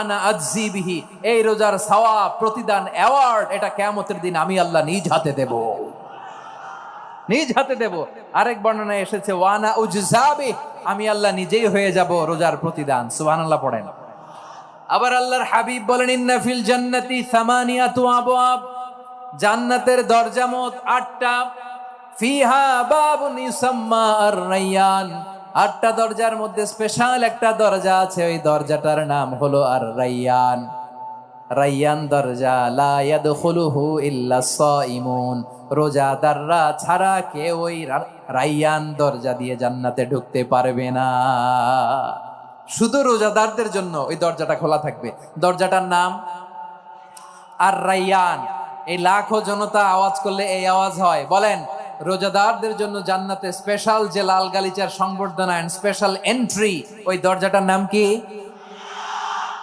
আনা আজজি বিহি, এই রোজার সওয়াব, প্রতিদান, অ্যাওয়ার্ড এটা কিয়ামতের দিন আমি আল্লাহ নিজ হাতে দেব, নিজ হাতে দেব। আরেক বর্ণনায় এসেছে ওয়ানা উজজাবি, আমি আল্লাহ নিজেই হয়ে যাব রোজার প্রতিদান। সুবহানাল্লাহ পড়েন। আবার আল্লাহর হাবিব বলেন ইন্না ফিল জান্নাতি সামানিয়াতু আবওয়াব, জান্নাতের দরজা মোট 8টা। ফিহা বাবুন ইউসাম্মা আর-রায়্যান, 8টা দরজার মধ্যে স্পেশাল একটা দরজা আছে, ওই দরজাটার নাম হলো আর-রায়্যান। রায়্যান দরজা, লা ইয়াদখুলুহু ইল্লা সাইমুন, রোজাদাররা ছাড়া কেউ ওই রায়্যান দরজা দিয়ে জান্নাতে ঢুকতে পারবে না। শুধু রোজাদারদের জন্য ওই দরজাটা খোলা থাকবে। দরজাটার নাম আর-রায়্যান। এই লাখো জনতা আওয়াজ করলে এই আওয়াজ হয়, বলেন রোজাদারদের জন্য জান্নাতে স্পেশাল যে লাল গালিচার সংবর্ধনা এন্ড স্পেশাল এন্ট্রি, ওই দরজাটার নাম কি?